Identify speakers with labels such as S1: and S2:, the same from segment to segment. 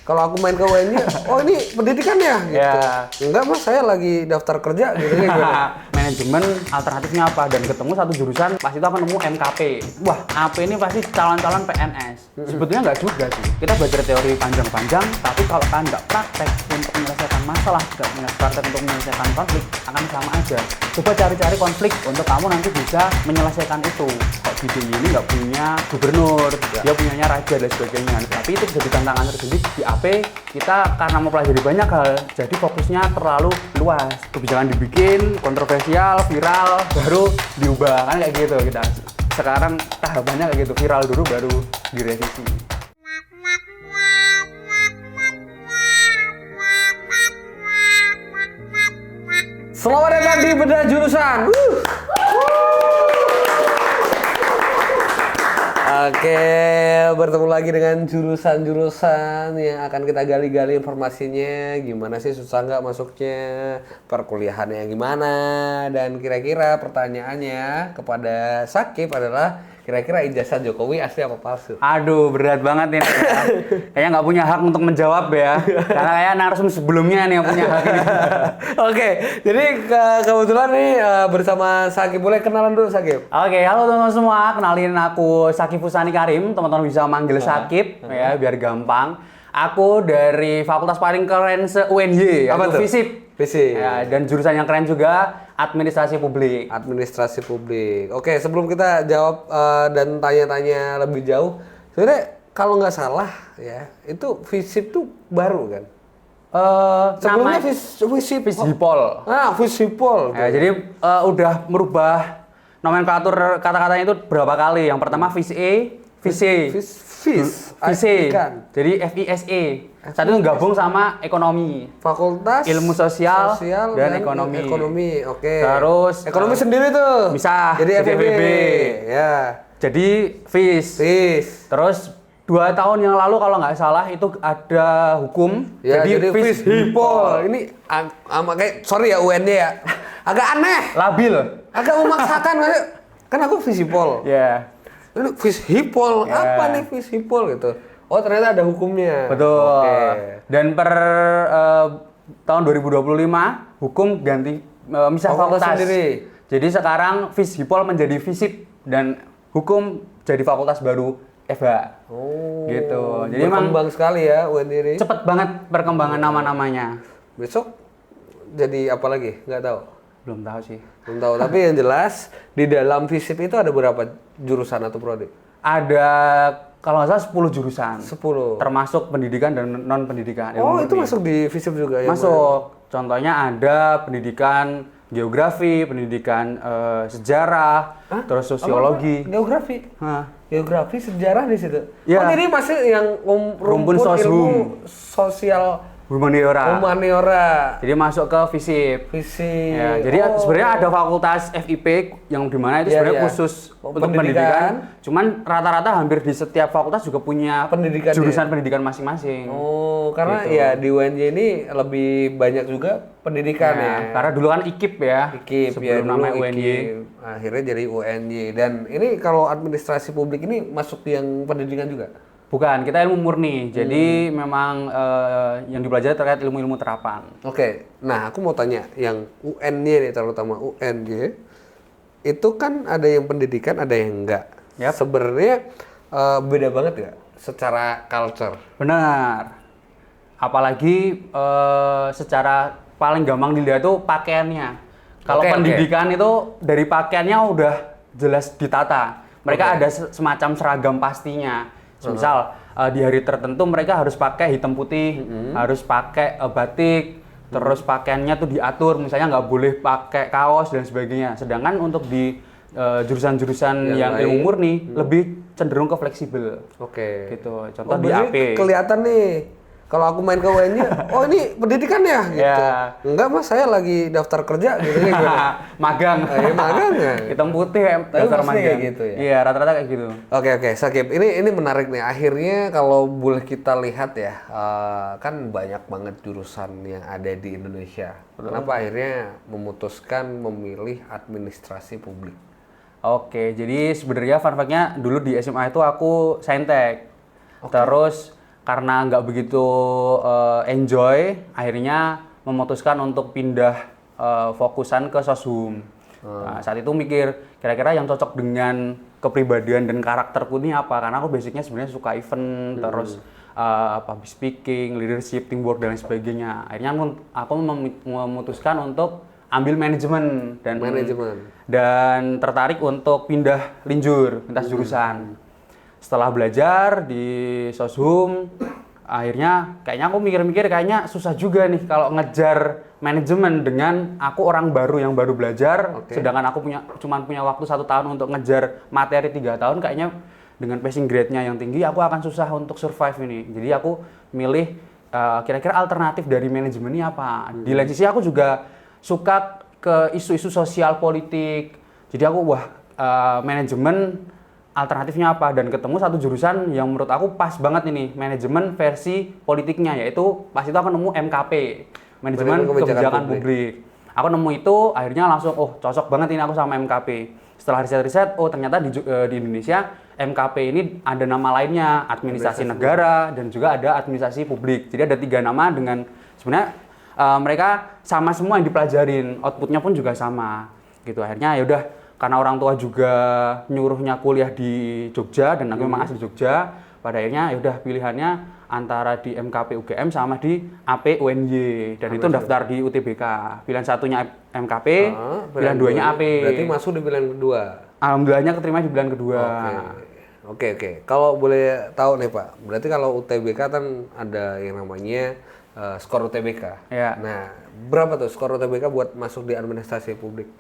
S1: Kalau aku main ke UNJ, oh ini pendidikan ya? Gitu.
S2: Ya.
S1: Enggak mas, saya lagi daftar kerja gitu.
S2: Manajemen alternatifnya apa? Dan ketemu satu jurusan, pas itu aku nemu MKP. Wah, AP ini pasti calon-calon PNS. Sebetulnya nggak juga sih. Kita belajar teori panjang-panjang, tapi kalau kalian nggak praktek untuk menyelesaikan masalah, nggak punya praktek untuk menyelesaikan konflik, akan sama aja. Coba cari-cari konflik untuk kamu nanti bisa menyelesaikan itu. Kok di DIY ini nggak punya gubernur, dia punyanya raja dan sebagainya. Tapi itu jadi tantangan tersendiri di AP. Kita karena mempelajari banyak hal, jadi fokusnya terlalu luas. Kebijakan dibikin, kontroversial, viral, baru diubah, kan kayak gitu kita. Sekarang tahapannya kayak gitu, viral dulu baru direvisi.
S1: Selamat datang di Bedah Jurusan. Oke, bertemu lagi dengan jurusan-jurusan yang akan kita gali-gali informasinya. Gimana sih, susah nggak masuknya, perkuliahannya gimana, dan kira-kira pertanyaannya kepada Sakib adalah kira-kira ijazah Jokowi asli apa palsu?
S2: Aduh, berat banget ini. Kayaknya nggak punya hak untuk menjawab ya. Karena kayak narsum sebelumnya nih yang punya hak ini.
S1: Oke, jadi kebetulan nih bersama Sakib. Boleh kenalan dulu Sakib?
S2: Oke, halo teman-teman semua. Kenalin aku Sakib Fusani Karim. Teman-teman bisa manggil Sakib ya, biar gampang. Aku dari fakultas paling keren se-UNY,
S1: Apa
S2: yaitu
S1: tuh?
S2: FISIP.
S1: FISIP.
S2: Ya, dan jurusan yang keren juga administrasi publik.
S1: Administrasi publik. Oke, sebelum kita jawab dan tanya-tanya lebih jauh, sebenarnya kalau nggak salah ya, itu FISIP tuh baru kan? Sebelumnya FISIP.
S2: FISIPOL.
S1: FISIPOL.
S2: Ya, jadi udah merubah nomenklatur kata-katanya itu berapa kali. Yang pertama FISE,
S1: ikan.
S2: Jadi FISE. Satu itu gabung sama ekonomi.
S1: Fakultas
S2: Ilmu sosial dan ekonomi.
S1: Oke.
S2: Terus
S1: ekonomi sendiri tuh.
S2: bisa
S1: Jadi
S2: jadi
S1: FEB. Ya.
S2: Jadi FIS. Terus 2 tahun yang lalu kalau nggak salah itu ada hukum.
S1: Ya, jadi FISIPOL. Ini kayak sorry ya UND ya. Agak aneh.
S2: Labil.
S1: Agak memaksakan. Kan aku FISIPOL.
S2: Ya.
S1: Ini FISIPOL, apa nih FISIPOL gitu? Oh ternyata ada hukumnya.
S2: Betul.
S1: Oke.
S2: Dan per tahun 2025 hukum ganti misah fakultas
S1: sendiri.
S2: Jadi sekarang FISIPOL menjadi FISIP dan hukum jadi fakultas baru FH.
S1: Oh.
S2: Gitu. Jadi memang
S1: berkembang sekali ya UND ini.
S2: cepet banget perkembangan nama-namanya.
S1: Besok jadi apa lagi? Nggak tahu.
S2: Belum tahu sih.
S1: Belum tahu. Tapi yang jelas di dalam FISIP itu ada berapa jurusan atau prodi?
S2: Ada kalau nggak salah 10 jurusan.
S1: 10.
S2: Termasuk pendidikan dan non pendidikan.
S1: Oh, itu masuk di FISIP juga ya?
S2: Masuk. Contohnya ada pendidikan geografi, pendidikan sejarah, terus sosiologi.
S1: Geografi.
S2: Hah.
S1: Geografi, sejarah di situ.
S2: Ya.
S1: Oh, jadi masih yang rumpun ilmu sosial
S2: Humaniora.
S1: Humaniora.
S2: Jadi masuk ke FISIP.
S1: FISIP.
S2: Ya, jadi sebenarnya ada fakultas FIP yang dimana itu sebenarnya khusus untuk pendidikan. Cuman rata-rata hampir di setiap fakultas juga punya jurusan pendidikan masing-masing.
S1: Oh, karena
S2: gitu.
S1: ya di UNJ ini lebih banyak juga pendidikan ya.
S2: Karena dulu kan IKIP ya.
S1: IKIP
S2: sebelum
S1: ya,
S2: namanya UNJ.
S1: Akhirnya jadi UNJ. Dan ini kalau administrasi publik ini masuk yang pendidikan juga?
S2: Bukan, kita ilmu murni. Jadi memang yang dipelajari terkait ilmu-ilmu terapan.
S1: Oke, nah aku mau tanya, yang UNY nih, terutama UNY, itu kan ada yang pendidikan, ada yang enggak.
S2: Yap.
S1: Sebenarnya beda banget nggak secara culture?
S2: Benar. Apalagi secara paling gampang dilihat tuh pakaiannya. Kalau pendidikan itu dari pakaiannya udah jelas ditata. Mereka ada semacam seragam pastinya. Misal di hari tertentu mereka harus pakai hitam putih, harus pakai batik, terus pakaiannya tuh diatur, misalnya nggak boleh pakai kaos dan sebagainya. Sedangkan untuk di jurusan-jurusan yang ilmu murni lebih cenderung ke fleksibel.
S1: Oke.
S2: Gitu. Contoh di AP.
S1: Kelihatan nih. Kalau aku main ke UNY, oh ini pendidikan ya gitu.
S2: Ya.
S1: Enggak mas, saya lagi daftar kerja gitu.
S2: Magang.
S1: Magang ya.
S2: Hitam putih daftar magang.
S1: Kayak gitu ya.
S2: Iya, rata-rata kayak gitu.
S1: Oke, Sakib. Ini menarik nih. Akhirnya kalau boleh kita lihat ya, kan banyak banget jurusan yang ada di Indonesia. Kenapa akhirnya memutuskan memilih administrasi publik?
S2: Oke, jadi sebenarnya fun fact-nya dulu di SMA itu aku saintek. Terus karena nggak begitu enjoy, akhirnya memutuskan untuk pindah fokusan ke Soshum. Nah, saat itu mikir kira-kira yang cocok dengan kepribadian dan karakterku ini apa, karena aku basicnya sebenarnya suka event, terus public speaking, leadership, teamwork dan lain sebagainya. Akhirnya aku memutuskan untuk ambil manajemen dan tertarik untuk pindah linjur, lintas jurusan. Setelah belajar di Soshum, akhirnya kayaknya aku mikir-mikir kayaknya susah juga nih kalau ngejar manajemen dengan aku orang baru yang baru belajar, sedangkan aku cuma punya waktu 1 tahun untuk ngejar materi 3 tahun, kayaknya dengan passing grade-nya yang tinggi aku akan susah untuk survive ini. Jadi aku milih kira-kira alternatif dari manajemen ini apa. Di lain sisi aku juga suka ke isu-isu sosial politik. Jadi aku manajemen alternatifnya apa, dan ketemu satu jurusan yang menurut aku pas banget ini, manajemen versi politiknya, yaitu pas itu aku nemu MKP, manajemen kebijakan publik. Aku nemu itu, akhirnya langsung cocok banget ini aku sama MKP. Setelah riset-riset, ternyata di Indonesia MKP ini ada nama lainnya, administrasi negara dan juga ada administrasi publik. Jadi ada 3 nama dengan sebenarnya mereka sama semua yang dipelajarin, outputnya pun juga sama gitu. Akhirnya ya udah, karena orang tua juga nyuruhnya kuliah di Jogja dan aku memang asli Jogja, pada akhirnya ya udah pilihannya antara di MKP UGM sama di AP UNY, dan itu daftar di UTBK. Pilihan satunya MKP, pilihan 2-nya AP.
S1: Berarti masuk di pilihan kedua.
S2: Alhamdulillahnya keterima di pilihan kedua.
S1: Oke. Kalau boleh tahu nih Pak, berarti kalau UTBK kan ada yang namanya skor UTBK.
S2: Ya.
S1: Nah, berapa tuh skor UTBK buat masuk di administrasi publik?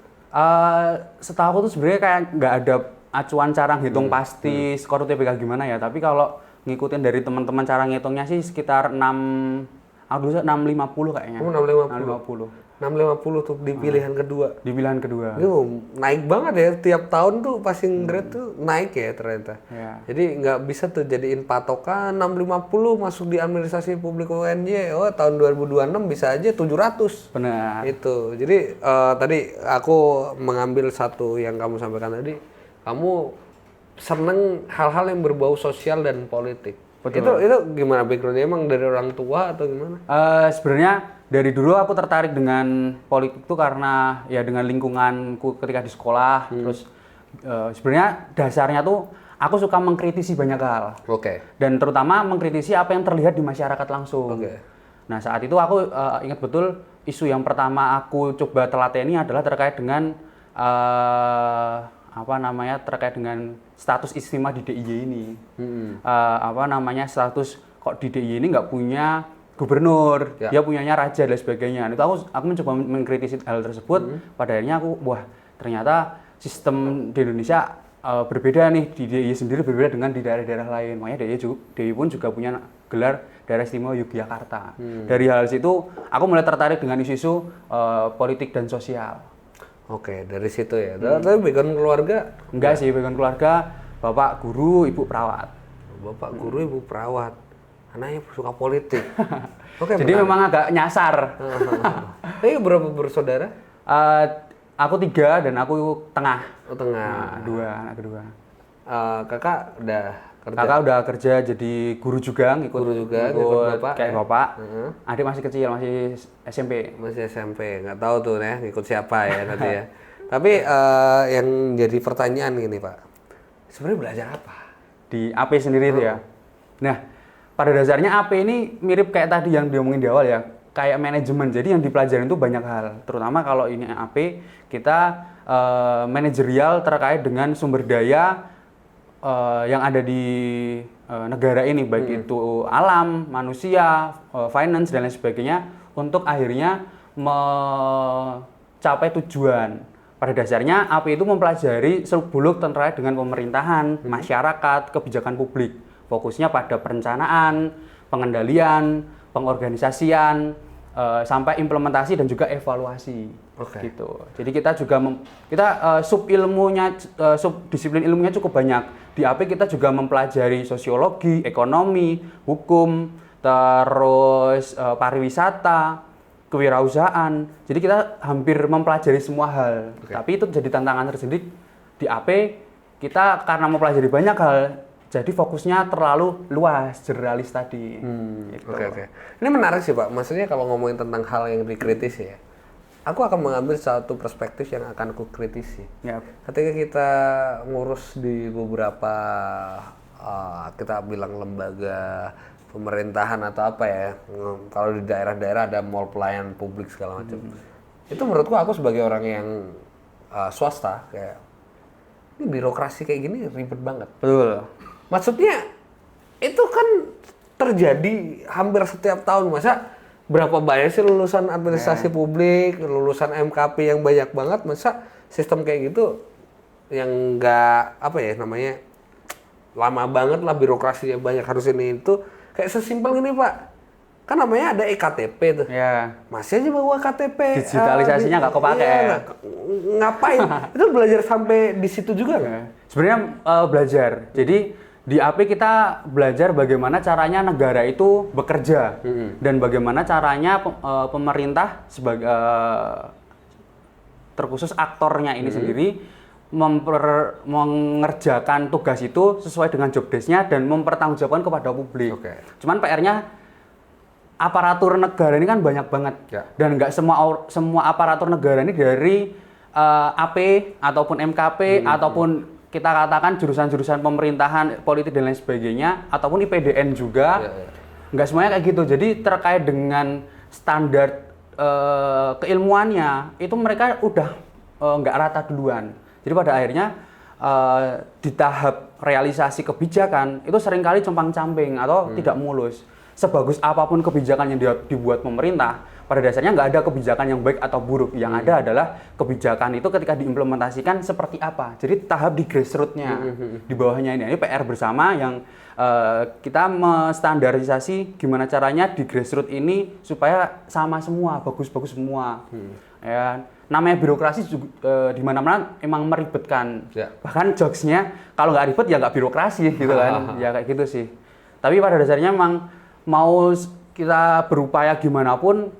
S2: Setahu aku tuh sebenarnya kayak nggak ada acuan cara ngitung pasti skor UTBK gimana ya, tapi kalau ngikutin dari teman-teman cara ngitungnya sih sekitar 650 kayaknya. 650.
S1: 650 tuh di pilihan kedua.
S2: Di pilihan kedua.
S1: Itu naik banget ya, tiap tahun tuh passing grade tuh naik ya ternyata.
S2: Ya.
S1: Jadi nggak bisa tuh jadiin patokan 650 masuk di administrasi publik UNY. Tahun 2026 bisa aja 700.
S2: Benar.
S1: Itu. Jadi tadi aku mengambil satu yang kamu sampaikan tadi, kamu seneng hal-hal yang berbau sosial dan politik.
S2: Betul.
S1: Itu gimana backgroundnya, emang dari orang tua atau gimana?
S2: Sebenarnya dari dulu aku tertarik dengan politik tuh karena ya dengan lingkunganku ketika di sekolah. Terus sebenarnya dasarnya tuh aku suka mengkritisi banyak hal. Dan terutama mengkritisi apa yang terlihat di masyarakat langsung. Nah, saat itu aku ingat betul isu yang pertama aku coba telateni adalah terkait dengan terkait dengan status istimewa di DIY ini. Status kok di DIY ini nggak punya gubernur, dia punyanya raja dan sebagainya. Itu aku mencoba mengkritisi hal tersebut. Pada akhirnya ternyata sistem di Indonesia berbeda nih, di DIY sendiri berbeda dengan di daerah-daerah lain. Makanya DIY pun juga punya gelar Daerah Istimewa Yogyakarta. Dari hal situ aku mulai tertarik dengan isu-isu politik dan sosial.
S1: Dari situ ya. Tapi background keluarga?
S2: Enggak sih, background keluarga bapak guru, ibu perawat.
S1: Bapak guru, ibu perawat. Anaknya suka politik.
S2: Jadi memang agak nyasar.
S1: Tapi berapa bersaudara?
S2: Aku 3 dan aku tengah.
S1: Tengah.
S2: Anak kedua.
S1: Kakak udah kerja?
S2: Kakak udah kerja jadi guru juga, ngikut
S1: bapak.
S2: Kayak bapak. Adik masih kecil, masih SMP.
S1: Masih SMP, nggak tahu tuh ya ngikut siapa ya nanti ya. Tapi yang jadi pertanyaan gini Pak, sebenarnya belajar apa?
S2: Di AP sendiri itu ya. Nah, pada dasarnya AP ini mirip kayak tadi yang diomongin di awal ya, kayak manajemen. Jadi yang dipelajarin itu banyak hal. Terutama kalau ini AP, kita manajerial terkait dengan sumber daya yang ada di negara ini, baik itu alam, manusia, finance dan lain sebagainya, untuk akhirnya mencapai tujuan. Pada dasarnya AP itu mempelajari seluk-beluk terkait dengan pemerintahan, masyarakat, kebijakan publik. Fokusnya pada perencanaan, pengendalian, pengorganisasian, sampai implementasi dan juga evaluasi. Gitu. Jadi kita juga subdisiplin ilmunya cukup banyak. Di AP kita juga mempelajari sosiologi, ekonomi, hukum, terus pariwisata, kewirausahaan. Jadi kita hampir mempelajari semua hal. Tapi itu jadi tantangan tersendiri di AP. Kita karena mempelajari banyak hal, Jadi fokusnya terlalu luas, generalis tadi. Gitu.
S1: Oke. Ini menarik sih Pak, maksudnya kalau ngomongin tentang hal yang dikritisi ya, aku akan mengambil satu perspektif yang akan aku kritisi.
S2: Ya.
S1: Ketika kita ngurus di beberapa, kita bilang lembaga pemerintahan atau apa ya, kalau di daerah-daerah ada mall pelayanan publik segala macam. Itu menurutku aku sebagai orang yang swasta, kayak, ini birokrasi kayak gini ribet banget.
S2: Betul.
S1: Maksudnya itu kan terjadi hampir setiap tahun. Masa berapa banyak sih lulusan administrasi publik, lulusan MKP yang banyak banget, masa sistem kayak gitu yang nggak apa ya namanya lama banget lah, birokrasinya banyak, harus ini itu. Kayak sesimpel gini Pak, kan namanya ada EKTP tuh.
S2: Ya.
S1: Masih aja bawa KTP.
S2: Digitalisasinya nggak kepake.
S1: Iya, ngapain? Itu belajar sampai di situ juga nggak?
S2: Ya. Sebenarnya belajar. Jadi di AP kita belajar bagaimana caranya negara itu bekerja dan bagaimana caranya pemerintah sebagai terkhusus aktornya ini sendiri mengerjakan tugas itu sesuai dengan job desk-nya dan mempertanggungjawabkan kepada publik.
S1: Oke.
S2: Cuman PR-nya aparatur negara ini kan banyak banget dan nggak semua aparatur negara ini dari AP ataupun MKP ataupun kita katakan jurusan-jurusan pemerintahan, politik dan lain sebagainya, ataupun IPDN juga, nggak semuanya kayak gitu. Jadi terkait dengan standar keilmuannya, itu mereka udah nggak rata duluan. Jadi pada akhirnya di tahap realisasi kebijakan, itu seringkali compang-camping atau tidak mulus. Sebagus apapun kebijakan yang dibuat pemerintah, pada dasarnya nggak ada kebijakan yang baik atau buruk. Yang ada adalah kebijakan itu ketika diimplementasikan seperti apa. Jadi tahap di grassroots-nya, di bawahnya ini PR bersama yang kita menstandarisasi gimana caranya di grassroots ini supaya sama semua, bagus-bagus semua. Ya, namanya birokrasi di mana-mana emang meribetkan. Bahkan jokes-nya kalau nggak ribet ya nggak birokrasi gitu kan. Ya kayak gitu sih. Tapi pada dasarnya emang mau kita berupaya gimana pun,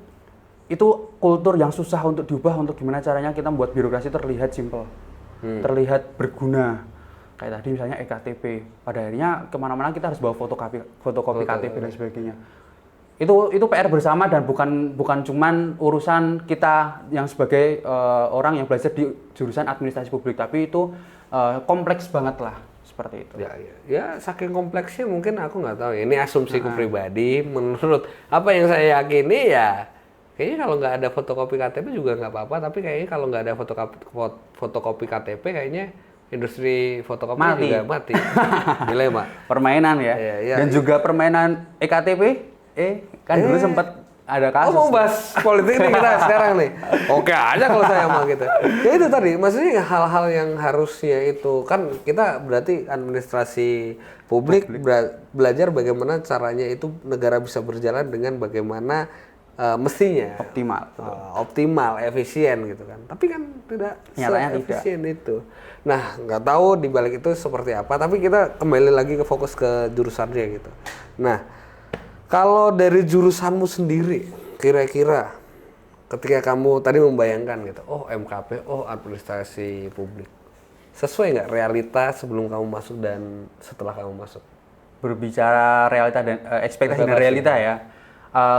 S2: itu kultur yang susah untuk diubah, untuk gimana caranya kita membuat birokrasi terlihat simpel, terlihat berguna. Kayak tadi misalnya EKTP, pada akhirnya kemana-mana kita harus bawa fotokopi KTP dan sebagainya. Itu PR bersama dan bukan cuman urusan kita yang sebagai orang yang belajar di jurusan administrasi publik, tapi itu kompleks banget lah. Seperti itu.
S1: Ya saking kompleksnya mungkin aku nggak tahu. Ini asumsiku pribadi. Menurut apa yang saya yakini ya, kayaknya kalau nggak ada fotokopi KTP juga nggak apa-apa. Tapi kayaknya kalau nggak ada fotokopi KTP, kayaknya industri fotokopi juga mati. Dilema.
S2: Permainan ya. Dan juga permainan EKTP. Kan dulu sempat ada kasus.
S1: Mau bahas politik nih kita sekarang nih. Oke aja kalau saya mah gitu. Ya itu tadi, maksudnya hal-hal yang harusnya itu kan kita berarti administrasi publik belajar bagaimana caranya itu negara bisa berjalan dengan bagaimana mestinya optimal, efisien gitu kan. Tapi kan tidak se-efisien itu. Nah, nggak tahu di balik itu seperti apa, tapi kita kembali lagi ke fokus ke jurusannya gitu. Nah, kalau dari jurusanmu sendiri, kira-kira ketika kamu tadi membayangkan gitu, oh MKP, oh administrasi publik, sesuai nggak realita sebelum kamu masuk dan setelah kamu masuk?
S2: Berbicara realita dan ekspektasi dan realita ya,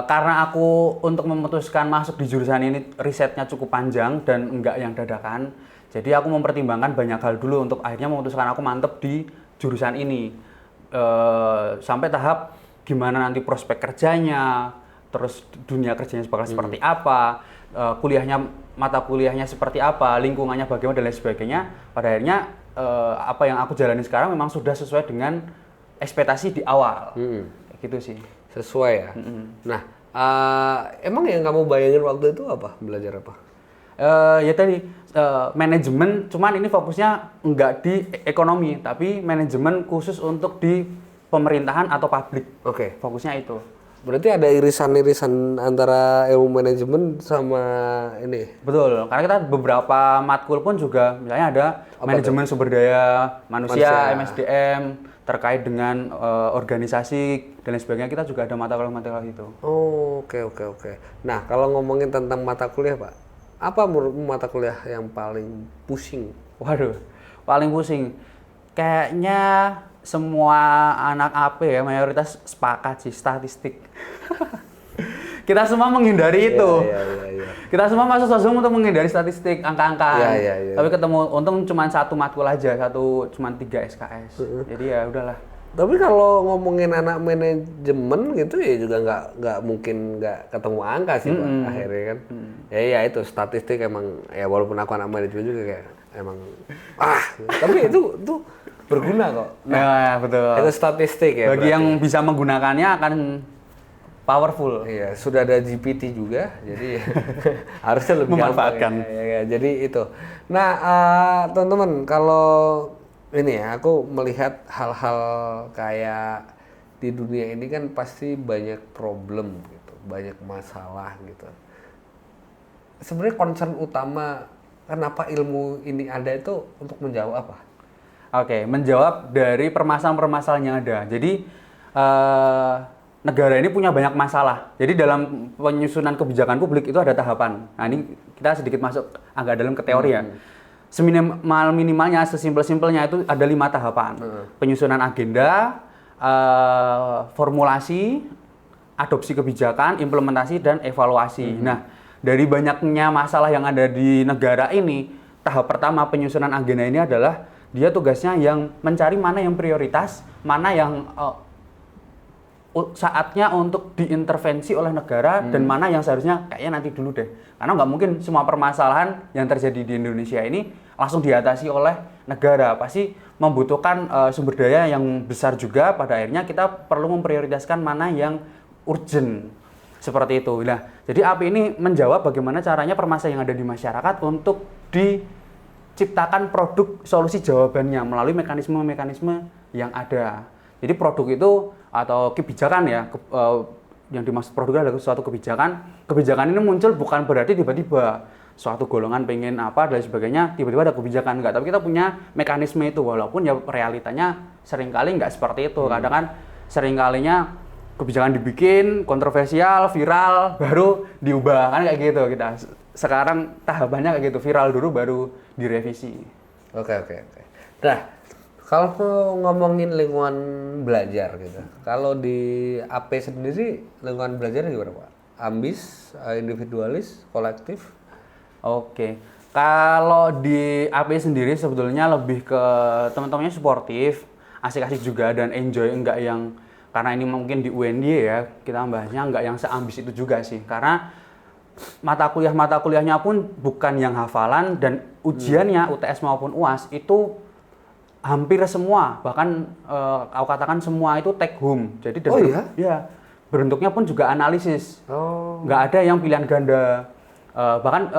S2: karena aku untuk memutuskan masuk di jurusan ini risetnya cukup panjang dan enggak yang dadakan, jadi aku mempertimbangkan banyak hal dulu untuk akhirnya memutuskan aku mantep di jurusan ini, sampai tahap gimana nanti prospek kerjanya, terus dunia kerjanya bakal seperti apa, mata kuliahnya seperti apa, lingkungannya bagaimana dan lain sebagainya. Pada akhirnya apa yang aku jalani sekarang memang sudah sesuai dengan ekspektasi di awal, gitu sih.
S1: Sesuai ya. Nah, emang yang kamu bayangin waktu itu apa? Belajar apa?
S2: Ya tadi manajemen, cuman ini fokusnya nggak di ekonomi, tapi manajemen khusus untuk di pemerintahan atau publik.
S1: Oke.
S2: Fokusnya itu.
S1: Berarti ada irisan-irisan antara ilmu manajemen sama ini.
S2: Betul. Karena kita beberapa matkul pun juga misalnya ada manajemen sumber daya manusia, MSDM, terkait dengan organisasi dan lain sebagainya. Kita juga ada mata kuliah itu.
S1: Oh, oke. Nah, kalau ngomongin tentang mata kuliah, Pak, apa menurutmu mata kuliah yang paling pusing?
S2: Waduh, paling pusing. Kayaknya semua anak AP ya mayoritas sepakat sih statistik. Kita semua menghindari itu.
S1: Iya.
S2: Kita semua masuk sosum untuk menghindari statistik, angka-angkaan.
S1: Iya.
S2: Tapi ketemu, untung cuma satu matkul aja, cuma 3 SKS. Jadi ya udahlah.
S1: Tapi kalau ngomongin anak manajemen gitu ya juga nggak mungkin nggak ketemu angka sih Pak, akhirnya kan. Ya itu statistik emang ya walaupun aku anak manajemen juga kayak emang tapi itu berguna kok.
S2: Nah, betul.
S1: Itu statistik ya.
S2: Bagi
S1: berarti.
S2: yang bisa menggunakannya akan powerful.
S1: Iya, sudah ada GPT juga, jadi harusnya lebih
S2: Memanfaatkan.
S1: gampang. Ya. Jadi itu. Nah, teman-teman, kalau ini ya, aku melihat hal-hal kayak di dunia ini kan pasti banyak problem gitu, banyak masalah gitu. Sebenarnya concern utama kenapa ilmu ini ada itu untuk menjawab apa?
S2: Oke, menjawab dari permasalahan-permasalahan yang ada. Jadi negara ini punya banyak masalah. Jadi dalam penyusunan kebijakan publik itu ada tahapan. Nah ini kita sedikit masuk agak dalam ke teori ya. Seminimal-minimalnya, sesimpel-simpelnya itu ada 5 tahapan. Penyusunan agenda, formulasi, adopsi kebijakan, implementasi, dan evaluasi. Nah dari banyaknya masalah yang ada di negara ini, tahap pertama penyusunan agenda ini adalah dia tugasnya yang mencari mana yang prioritas, mana yang saatnya untuk diintervensi oleh negara dan mana yang seharusnya kayaknya nanti dulu deh. Karena nggak mungkin semua permasalahan yang terjadi di Indonesia ini langsung diatasi oleh negara. Pasti membutuhkan sumber daya yang besar juga. Pada akhirnya kita perlu memprioritaskan mana yang urgent. Seperti itu. Nah, jadi API ini menjawab bagaimana caranya permasalahan yang ada di masyarakat untuk diciptakan produk solusi jawabannya melalui mekanisme-mekanisme yang ada. Jadi produk itu atau kebijakan ya, yang dimaksud produk adalah suatu kebijakan. Kebijakan ini muncul bukan berarti tiba-tiba suatu golongan pengen apa dan sebagainya, tiba-tiba ada kebijakan, enggak. Tapi kita punya mekanisme itu, walaupun ya realitanya seringkali enggak seperti itu. Kadang kan seringkalinya kebijakan dibikin, kontroversial, viral, baru diubah, kan kayak gitu kita. Sekarang tahapannya kayak gitu, viral dulu baru direvisi.
S1: Oke. Nah, kalau ngomongin lingkungan belajar gitu, kalau di AP sendiri lingkungan belajarnya gimana Pak? Ambis, individualis, kolektif?
S2: Oke, kalau di AP sendiri sebetulnya lebih ke teman-temannya suportif, asik-asik juga dan enjoy, enggak yang karena ini mungkin di UNY ya kita bahasnya enggak yang seambis itu juga sih, karena mata kuliahnya pun bukan yang hafalan dan ujiannya UTS maupun UAS itu hampir semua, bahkan aku katakan semua itu take home. Jadi ya bentuknya pun juga analisis. Nggak ada yang pilihan ganda. Bahkan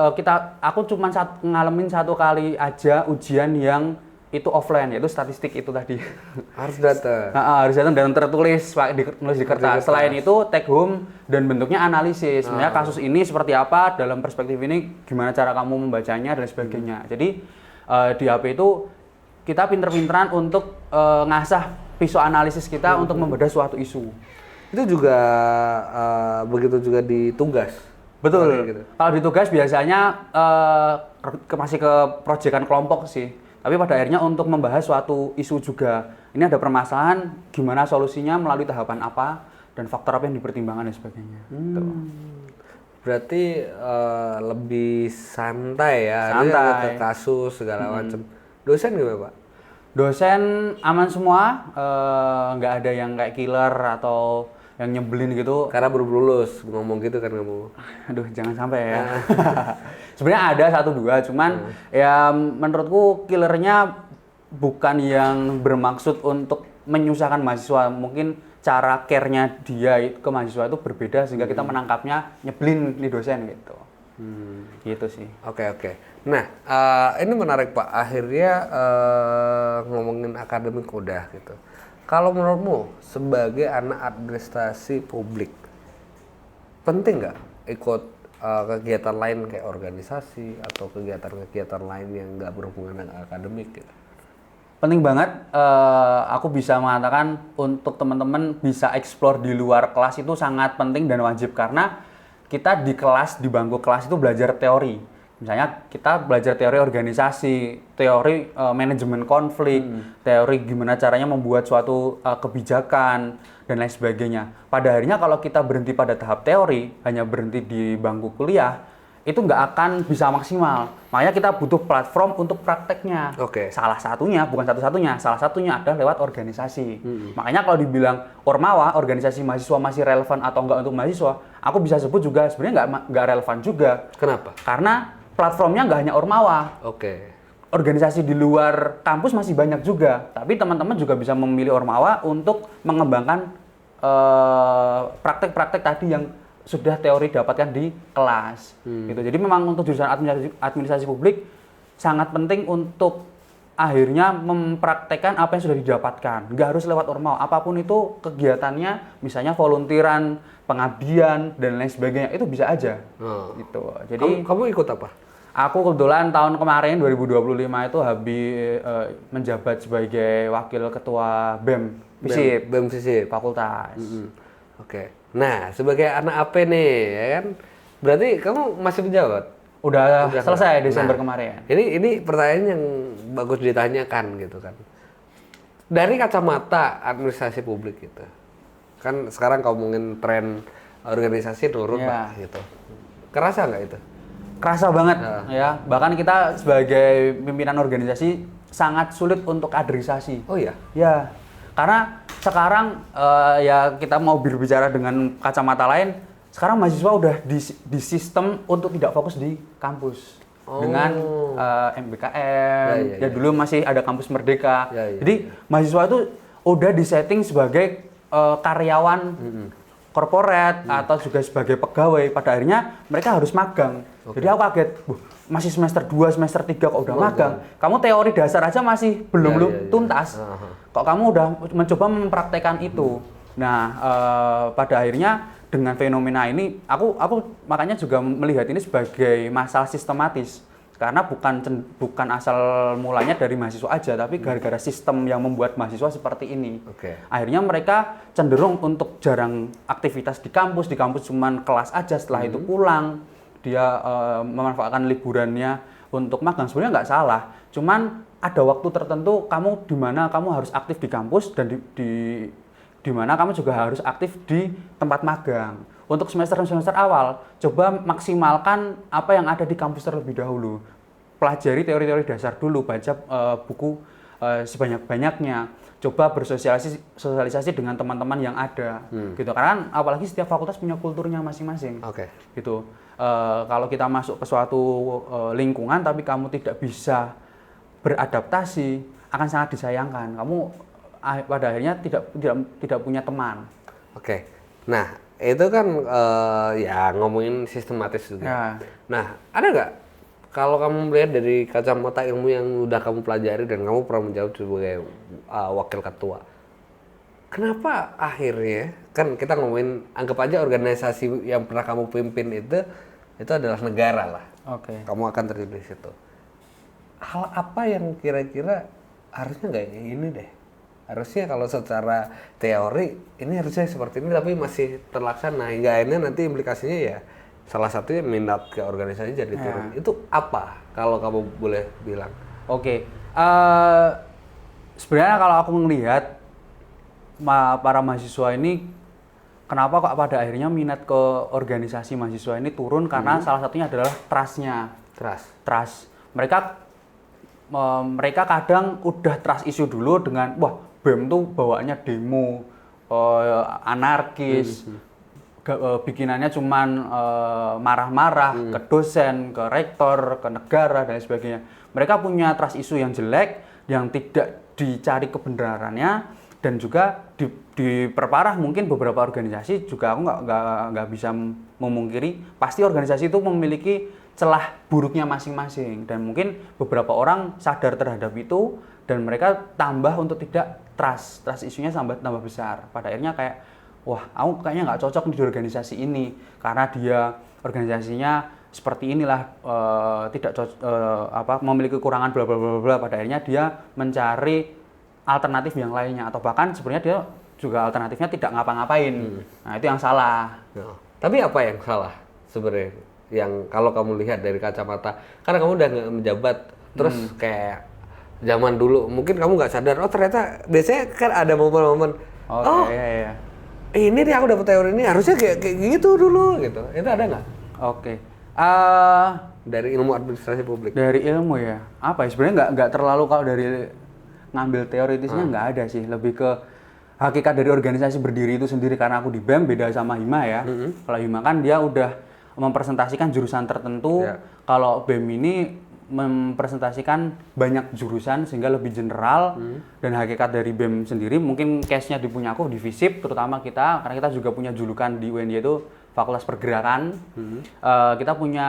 S2: aku cuma ngalamin 1 kali aja ujian yang itu offline, yaitu statistik itu tadi.
S1: Harus datang.
S2: Harus datang dan tertulis nulis di kertas. Selain itu take home dan bentuknya analisis. Sebenarnya kasus ini seperti apa, dalam perspektif ini gimana cara kamu membacanya dan sebagainya. Jadi di AP itu kita pinter-pinteran untuk ngasah pisau analisis kita untuk membedah suatu isu.
S1: Itu juga begitu juga di tugas.
S2: Betul.
S1: Gitu.
S2: Kalau di tugas biasanya masih ke proyekan kelompok sih. Tapi pada akhirnya untuk membahas suatu isu juga. Ini ada permasalahan, gimana solusinya, melalui tahapan apa, dan faktor apa yang dipertimbangkan dan sebagainya.
S1: Berarti lebih santai ya,
S2: Santai.
S1: ke kasus segala macam. Dosen gimana Pak?
S2: Dosen aman semua, nggak ada yang kayak killer atau yang nyebelin gitu.
S1: Karena baru lulus ngomong gitu kan kamu.
S2: Aduh, jangan sampai ya. Sebenarnya ada 1-2, cuman ya menurutku killernya bukan yang bermaksud untuk menyusahkan mahasiswa. Mungkin cara care-nya dia ke mahasiswa itu berbeda sehingga kita menangkapnya nyebelin nih dosen gitu. Gitu sih.
S1: Oke. Nah, ini menarik Pak. Akhirnya ngomongin akademik udah gitu. Kalau menurutmu sebagai anak administrasi publik, penting nggak ikut kegiatan lain kayak organisasi atau kegiatan-kegiatan lain yang nggak berhubungan dengan akademik gitu?
S2: Penting banget. Aku bisa mengatakan untuk teman-teman bisa explore di luar kelas itu sangat penting dan wajib, karena kita di kelas, di bangku kelas itu belajar teori. Misalnya kita belajar teori organisasi, teori manajemen konflik, teori gimana caranya membuat suatu kebijakan dan lain sebagainya. Pada akhirnya kalau kita berhenti pada tahap teori, hanya berhenti di bangku kuliah, itu nggak akan bisa maksimal. Makanya kita butuh platform untuk prakteknya.
S1: Oke.
S2: Salah satunya, bukan satu-satunya, salah satunya adalah lewat organisasi. Makanya kalau dibilang Ormawa, organisasi mahasiswa masih relevan atau enggak untuk mahasiswa, aku bisa sebut juga sebenarnya nggak relevan juga.
S1: Kenapa?
S2: Karena platformnya nggak hanya Ormawa.
S1: Oke.
S2: Organisasi di luar kampus masih banyak juga. Tapi teman-teman juga bisa memilih Ormawa untuk mengembangkan praktek-praktek tadi yang sudah teori dapatkan di kelas. Gitu. Jadi memang untuk jurusan administrasi publik sangat penting untuk akhirnya mempraktekkan apa yang sudah didapatkan. Nggak harus lewat Ormawa. Apapun itu kegiatannya, misalnya volunteeran, pengabdian, dan lain sebagainya, itu bisa aja. Gitu. Jadi
S1: Kamu ikut apa?
S2: aku kebetulan tahun kemarin 2025 itu habis menjabat sebagai wakil ketua BEM FISIP,
S1: BEM FISIP.
S2: fakultas.
S1: Oke. Nah, sebagai anak AP nih, ya kan? Berarti kamu masih menjawab?
S2: Udah selesai Desember
S1: Nah,
S2: kemarin.
S1: Ini pertanyaan yang bagus ditanyakan gitu kan. Dari kacamata administrasi publik gitu. Kan sekarang kalau ngomongin tren organisasi turun
S2: Iya.
S1: lah gitu. Kerasa nggak itu?
S2: Kerasa banget ya. Bahkan kita sebagai pimpinan organisasi sangat sulit untuk kaderisasi.
S1: Oh iya.
S2: Ya, karena sekarang ya kita mau berbicara dengan kacamata lain, sekarang mahasiswa udah di sistem untuk tidak fokus di kampus dengan MBKM. Ya, dulu masih ada kampus Merdeka. Jadi mahasiswa itu udah disetting sebagai karyawan korporat atau juga sebagai pegawai. Pada akhirnya mereka harus magang. Jadi aku kaget, masih semester 2, semester 3 kok udah magang. Kamu teori dasar aja masih belum tuntas. Kok kamu udah mencoba mempraktekkan itu. Nah, pada akhirnya dengan fenomena ini, aku makanya juga melihat ini sebagai masalah sistematis. Karena bukan asal mulanya dari mahasiswa aja, tapi gara-gara sistem yang membuat mahasiswa seperti ini. Akhirnya mereka cenderung untuk jarang aktivitas di kampus cuman kelas aja, setelah itu pulang. Dia memanfaatkan liburannya untuk magang. Sebenarnya nggak salah, cuman ada waktu tertentu kamu di mana kamu harus aktif di kampus dan di mana kamu juga harus aktif di tempat magang. Untuk semester awal, coba maksimalkan apa yang ada di kampus terlebih dahulu. Pelajari teori-teori dasar dulu, baca buku sebanyak-banyaknya. Coba bersosialisasi dengan teman-teman yang ada. Gitu. Karena apalagi setiap fakultas punya kulturnya masing-masing. Gitu. Kalau kita masuk ke suatu lingkungan tapi kamu tidak bisa beradaptasi, akan sangat disayangkan. Kamu pada akhirnya tidak punya teman.
S1: Nah, itu kan ya ngomongin sistematis juga.
S2: Ya.
S1: Nah, ada nggak kalau kamu melihat dari kacamata ilmu yang udah kamu pelajari dan kamu pernah menjawab sebagai wakil ketua, kenapa akhirnya kan kita ngomongin, anggap aja organisasi yang pernah kamu pimpin itu adalah negara lah. Kamu akan terjun di situ. Hal apa yang kira-kira harusnya nggak ini deh? Harusnya kalau secara teori ini harusnya seperti ini, tapi masih terlaksana hingga akhirnya nanti implikasinya ya salah satunya minat ke organisasi jadi turun. Itu apa kalau kamu boleh bilang?
S2: Sebenarnya kalau aku melihat para mahasiswa ini, kenapa kok pada akhirnya minat ke organisasi mahasiswa ini turun? Karena salah satunya adalah trust-nya. Trust. Mereka kadang udah trust issue dulu dengan, wah BEM tuh bawaannya demo, anarkis, bikinannya cuman marah-marah ke dosen, ke rektor, ke negara, dan sebagainya. Mereka punya trust issue yang jelek, yang tidak dicari kebenarannya, dan juga diperparah mungkin beberapa organisasi juga. Aku nggak bisa memungkiri, pasti organisasi itu memiliki celah buruknya masing-masing, dan mungkin beberapa orang sadar terhadap itu dan mereka tambah untuk tidak trust isunya tambah besar. Pada akhirnya kayak, wah aku kayaknya nggak cocok di organisasi ini karena dia organisasinya seperti inilah, tidak memiliki kekurangan bla bla bla bla. Pada akhirnya dia mencari alternatif yang lainnya, atau bahkan sebenarnya dia juga alternatifnya tidak ngapa-ngapain. Nah itu yang salah.
S1: Tapi apa yang salah sebenarnya? yang kalau kamu lihat dari kacamata, karena kamu udah nggak menjabat, terus kayak zaman dulu mungkin kamu nggak sadar, oh ternyata biasanya kan ada momen-momen,
S2: Iya.
S1: ini nih aku dapat teori ini harusnya kayak gitu dulu gitu, itu ada nggak
S2: Oke.
S1: dari ilmu administrasi publik?
S2: Dari ilmu ya, apa ya sebenarnya nggak terlalu, kalau dari ngambil teoritisnya nggak ada sih, lebih ke hakikat dari organisasi berdiri itu sendiri. Karena aku di BEM beda sama Hima ya. Kalau Hima kan dia udah mempresentasikan jurusan tertentu, kalau BEM ini mempresentasikan banyak jurusan sehingga lebih general. Dan hakikat dari BEM sendiri mungkin case-nya di punya aku di FISIP terutama kita, karena kita juga punya julukan di UNY itu Fakultas Pergerakan. Kita punya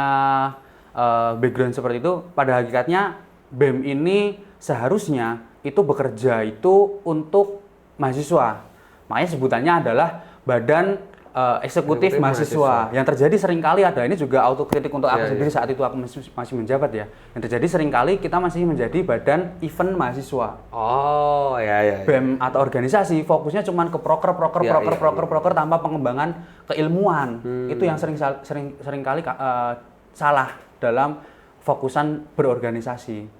S2: background seperti itu. Pada hakikatnya BEM ini seharusnya itu bekerja itu untuk mahasiswa. Makanya sebutannya adalah Badan Eksekutif Mahasiswa. Yang terjadi seringkali ada, ini juga autokritik untuk aku sendiri saat itu aku masih menjabat ya. Yang terjadi seringkali kita masih menjadi Badan Event Mahasiswa.
S1: Oh ya.
S2: BEM atau organisasi fokusnya cuma ke proker tanpa pengembangan keilmuan. Itu yang seringkali salah dalam fokusan berorganisasi.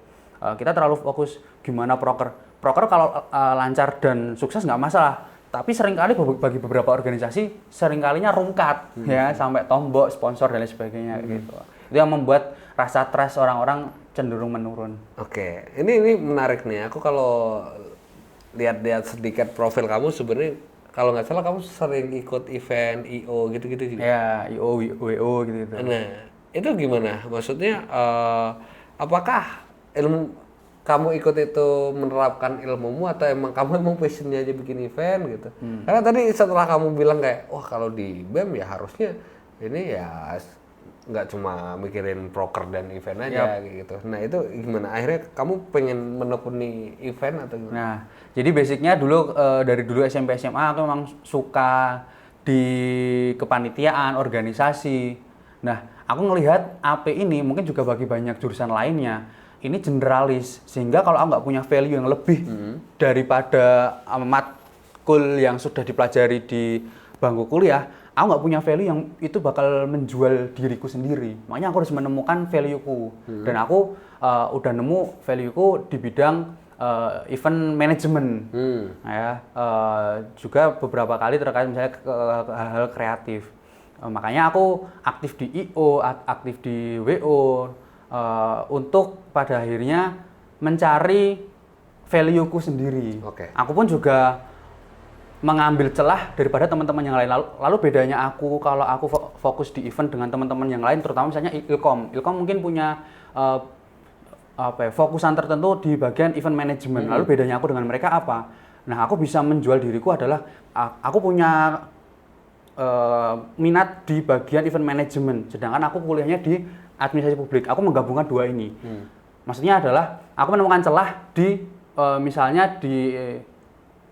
S2: Kita terlalu fokus gimana proker kalau lancar dan sukses nggak masalah, tapi seringkali bagi beberapa organisasi seringkalinya rungkat ya, sampai tombok sponsor dan lain sebagainya gitu. Itu yang membuat rasa trust orang-orang cenderung menurun.
S1: Oke, ini menarik nih. Aku kalau lihat sedikit profil kamu, sebenarnya kalau nggak salah kamu sering ikut event IO gitu-gitu juga.
S2: Ya, IO, WO gitu.
S1: Nah, itu gimana? Maksudnya apakah kamu ikut itu menerapkan ilmumu atau kamu passionnya aja bikin event gitu? Karena tadi setelah kamu bilang kayak, wah kalau di BEM ya harusnya ini ya nggak cuma mikirin proker dan event aja gitu. Nah itu gimana? Akhirnya kamu pengen menekuni event atau gimana?
S2: Nah, jadi basicnya dulu dari dulu SMP SMA aku memang suka di kepanitiaan, organisasi. Nah, aku ngelihat AP ini mungkin juga bagi banyak jurusan lainnya ini generalis, sehingga kalau aku nggak punya value yang lebih daripada matkul yang sudah dipelajari di bangku kuliah, aku nggak punya value yang itu bakal menjual diriku sendiri. Makanya aku harus menemukan value-ku. Dan aku udah nemu value-ku di bidang event management. Juga beberapa kali terkait misalnya hal-hal kreatif. Makanya aku aktif di IO, aktif di WO, untuk pada akhirnya mencari value-ku sendiri. Aku pun juga mengambil celah daripada teman-teman yang lain. Lalu bedanya aku kalau aku fokus di event dengan teman-teman yang lain, terutama misalnya Ilkom mungkin punya fokusan tertentu di bagian event management. Lalu bedanya aku dengan mereka apa? Nah, aku bisa menjual diriku adalah aku punya minat di bagian event management, sedangkan aku kuliahnya di administrasi publik. Aku menggabungkan dua ini. Maksudnya adalah aku menemukan celah di misalnya di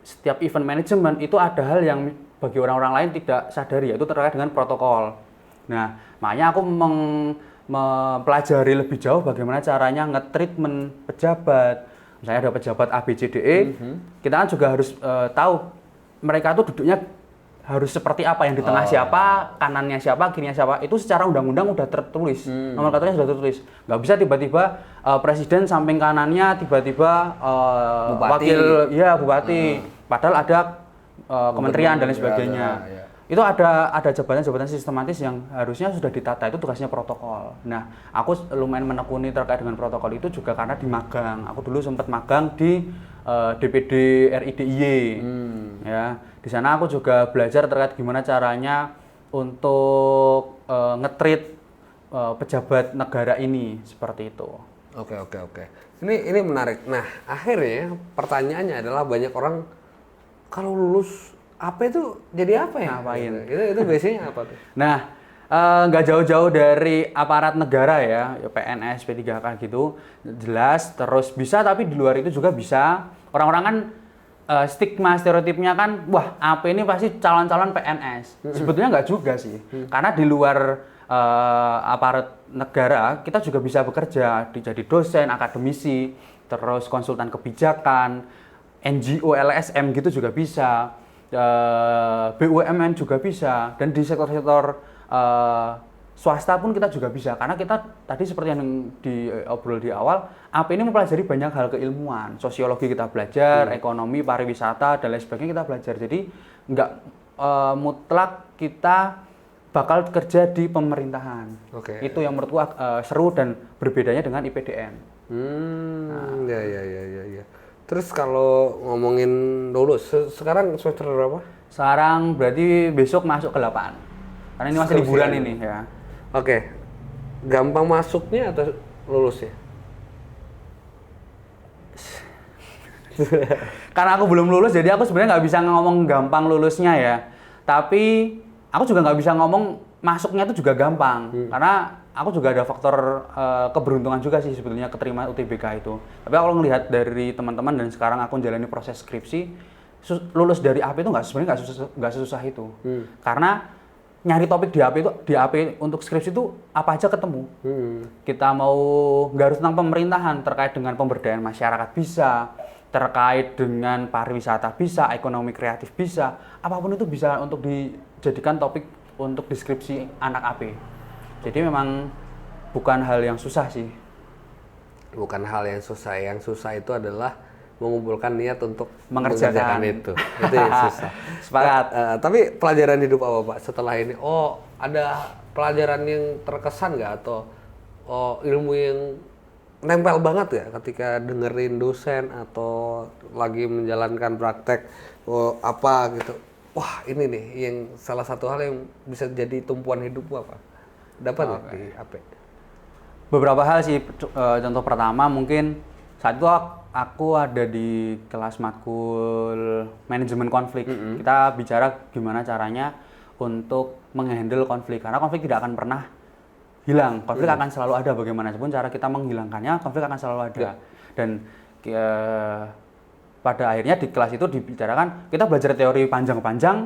S2: setiap event management itu ada hal yang bagi orang-orang lain tidak sadari, yaitu terkait dengan protokol. Nah, makanya aku mempelajari lebih jauh bagaimana caranya nge-treatment pejabat. Misalnya ada pejabat ABCDE, kita kan juga harus tahu mereka itu duduknya harus seperti apa, yang di tengah siapa, kanannya siapa, kirinya siapa. Itu secara undang-undang udah tertulis, nomor katanya sudah tertulis. Nggak bisa tiba-tiba presiden samping kanannya tiba-tiba bupati. Padahal ada kementerian dan lain sebagainya. Itu ada jabatan-jabatan sistematis yang harusnya sudah ditata, itu tugasnya protokol. Nah, aku lumayan menekuni terkait dengan protokol itu juga karena di magang. Aku dulu sempat magang di DPD RIDIY. Ya, di sana aku juga belajar terkait gimana caranya untuk nge-treat pejabat negara ini seperti itu.
S1: Oke. Ini menarik. Nah, akhirnya pertanyaannya adalah banyak orang kalau lulus apa itu jadi apa ya?
S2: Ngapain?
S1: Itu biasanya apa tuh?
S2: Nah, nggak jauh-jauh dari aparat negara ya PNS, P3K gitu, jelas. Terus bisa, tapi di luar itu juga bisa. Orang-orang kan stigma stereotipnya kan, wah AP ini pasti calon-calon PNS. Sebetulnya nggak juga sih, karena di luar aparat negara kita juga bisa bekerja, jadi dosen, akademisi, terus konsultan kebijakan, NGO, LSM gitu juga bisa. BUMN juga bisa, dan di sektor-sektor swasta pun kita juga bisa, karena kita tadi seperti yang diobrol di awal, AP ini mempelajari banyak hal keilmuan, sosiologi kita belajar, ekonomi, pariwisata, dan lain sebagainya kita belajar. Jadi nggak mutlak kita bakal kerja di pemerintahan. Itu yang menurutku seru dan berbedanya dengan IPDN.
S1: Ya. Terus kalau ngomongin lulus, sekarang semester berapa?
S2: Sekarang berarti besok masuk ke 8. Karena ini masih liburan ini ya.
S1: Oke. Gampang masuknya atau lulusnya?
S2: Karena aku belum lulus, jadi aku sebenarnya nggak bisa ngomong gampang lulusnya ya. Tapi aku juga nggak bisa ngomong masuknya itu juga gampang. Karena aku juga ada faktor keberuntungan juga sih sebetulnya keterima UTBK itu. Tapi kalau ngelihat dari teman-teman dan sekarang aku menjalani proses skripsi, lulus dari AP itu sebenarnya nggak sesusah itu. Karena nyari topik di AP untuk skripsi itu apa aja ketemu. Kita mau nggak harus tentang pemerintahan, terkait dengan pemberdayaan masyarakat bisa, terkait dengan pariwisata bisa, ekonomi kreatif bisa, apapun itu bisa untuk dijadikan topik untuk deskripsi anak AP. Jadi memang bukan hal yang susah sih.
S1: Bukan hal yang susah. Yang susah itu adalah mengumpulkan niat untuk
S2: mengerjakan
S1: itu yang susah.
S2: Sepakat.
S1: Tapi pelajaran hidup apa Pak setelah ini? Oh, ada pelajaran yang terkesan nggak atau ilmu yang nempel banget ya ketika dengerin dosen atau lagi menjalankan praktek apa gitu? Wah, ini nih yang salah satu hal yang bisa jadi tumpuan hidupku apa? Dapat nggak di AP?
S2: Beberapa hal sih. Contoh pertama mungkin saat itu aku ada di kelas matkul manajemen konflik. Kita bicara gimana caranya untuk menghandle konflik, karena konflik tidak akan pernah hilang. Konflik akan selalu ada, bagaimanapun cara kita menghilangkannya, konflik akan selalu ada. Dan pada akhirnya di kelas itu dibicarakan, kita belajar teori panjang-panjang,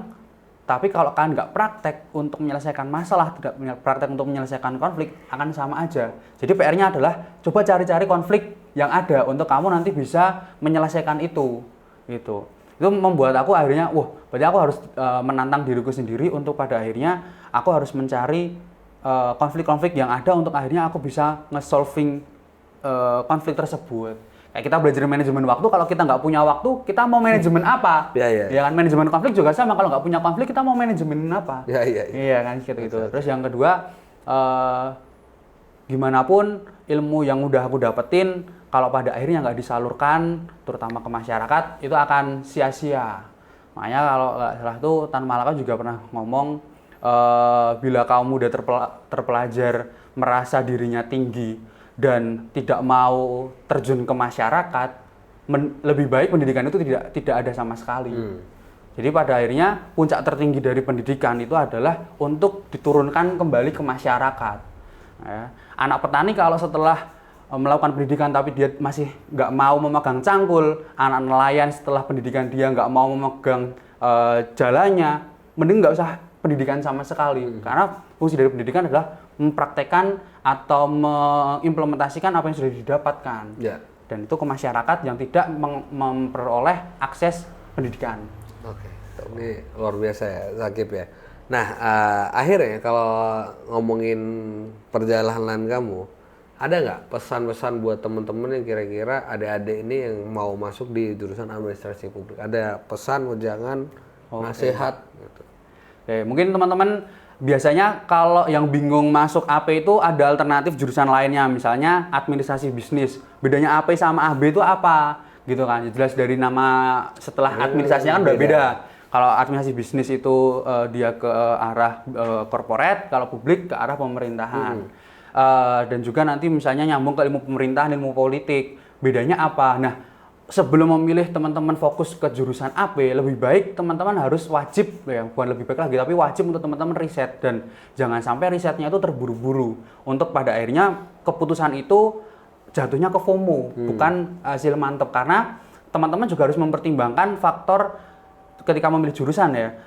S2: tapi kalau kalian nggak praktek untuk menyelesaikan masalah, tidak praktek untuk menyelesaikan konflik, akan sama aja. Jadi PR-nya adalah coba cari-cari konflik yang ada untuk kamu nanti bisa menyelesaikan itu. Itu membuat aku akhirnya, berarti aku harus menantang diriku sendiri untuk pada akhirnya aku harus mencari konflik-konflik yang ada untuk akhirnya aku bisa nge-solving konflik tersebut. Kayak kita belajar manajemen waktu, kalau kita nggak punya waktu, kita mau manajemen apa? Ya kan, manajemen konflik juga sama, kalau nggak punya konflik, kita mau manajemen apa? Iya kan, gitu. Terus yang kedua, gimana pun ilmu yang udah aku dapetin, kalau pada akhirnya nggak disalurkan, terutama ke masyarakat, itu akan sia-sia. Makanya kalau nggak salah tuh, Tan Malaka juga pernah ngomong, bila kamu udah terpelajar merasa dirinya tinggi, dan tidak mau terjun ke masyarakat, lebih baik pendidikan itu tidak ada sama sekali. Jadi pada akhirnya puncak tertinggi dari pendidikan itu adalah untuk diturunkan kembali ke masyarakat. Ya. Anak petani kalau setelah melakukan pendidikan tapi dia masih nggak mau memegang cangkul, anak nelayan setelah pendidikan dia nggak mau memegang jalannya, mending nggak usah pendidikan sama sekali. Karena fungsi dari pendidikan adalah mempraktekkan atau mengimplementasikan apa yang sudah didapatkan. Dan itu ke masyarakat yang tidak memperoleh akses pendidikan.
S1: Oke, ini luar biasa ya, Zakip ya. Nah, akhirnya kalau ngomongin perjalanan kamu, ada nggak pesan-pesan buat teman-teman yang kira-kira adik-adik ini yang mau masuk di jurusan administrasi publik? Ada pesan, jangan nasihat gitu.
S2: Oke, mungkin teman-teman biasanya kalau yang bingung masuk AP itu ada alternatif jurusan lainnya, misalnya administrasi bisnis. Bedanya AP sama AB itu apa? Gitu kan. Jelas dari nama setelah administrasinya kan udah beda. Kalau administrasi bisnis itu dia ke arah corporate, kalau publik ke arah pemerintahan. Dan juga nanti misalnya nyambung ke ilmu pemerintahan, ilmu politik. Bedanya apa? Nah, sebelum memilih teman-teman fokus ke jurusan AP, lebih baik teman-teman harus wajib, ya bukan lebih baik lagi, tapi wajib untuk teman-teman riset. Dan jangan sampai risetnya itu terburu-buru, untuk pada akhirnya keputusan itu jatuhnya ke FOMO, bukan hasil mantep. Karena teman-teman juga harus mempertimbangkan faktor ketika memilih jurusan ya,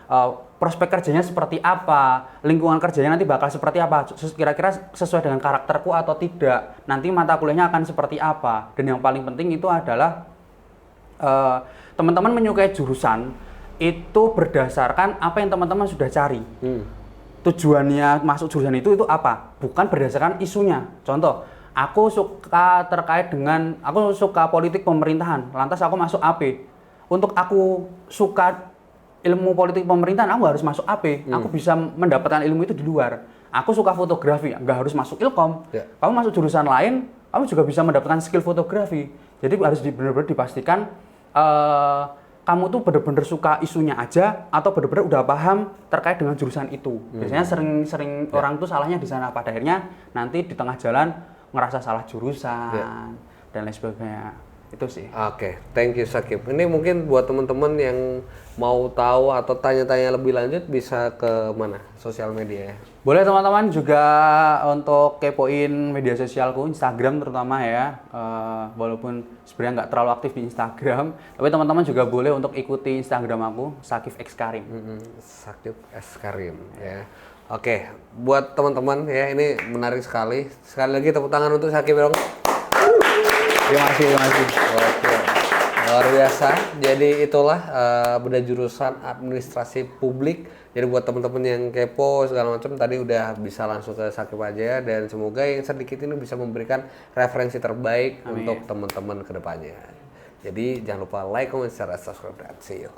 S2: prospek kerjanya seperti apa, lingkungan kerjanya nanti bakal seperti apa, kira-kira sesuai dengan karakterku atau tidak, nanti mata kuliahnya akan seperti apa. Dan yang paling penting itu adalah teman-teman menyukai jurusan itu berdasarkan apa yang teman-teman sudah cari. tujuannya masuk jurusan itu apa? Bukan berdasarkan isunya. Contoh, aku suka politik pemerintahan, lantas aku masuk AP. Untuk aku suka ilmu politik pemerintahan, aku harus masuk AP. Aku bisa mendapatkan ilmu itu di luar. Aku suka fotografi, nggak harus masuk Ilkom. Kamu masuk jurusan lain, kamu juga bisa mendapatkan skill fotografi. Jadi harus benar-benar dipastikan kamu tuh benar-benar suka isunya aja atau benar-benar udah paham terkait dengan jurusan itu. Biasanya sering orang tuh salahnya di sana. Pada akhirnya nanti di tengah jalan ngerasa salah jurusan dan lain sebagainya. Itu sih.
S1: Oke, thank you Sakib. Ini mungkin buat teman-teman yang mau tahu atau tanya-tanya lebih lanjut bisa ke mana? Sosial media ya.
S2: Boleh teman-teman juga untuk kepoin media sosialku, Instagram terutama ya. Walaupun sebenarnya nggak terlalu aktif di Instagram, tapi teman-teman juga boleh untuk ikuti Instagram aku, Sakif X Karim.
S1: Sakib X Karim ya. Oke, buat teman-teman ya ini menarik sekali. Sekali lagi tepuk tangan untuk Sakib dong.
S2: Terima kasih.
S1: Oke, luar biasa. Jadi itulah beda jurusan administrasi publik. Jadi buat teman-teman yang kepo segala macam tadi udah bisa langsung ke Sakib aja dan semoga yang sedikit ini bisa memberikan referensi terbaik untuk teman-teman kedepannya. Jadi jangan lupa like, comment, share, subscribe, dan see you.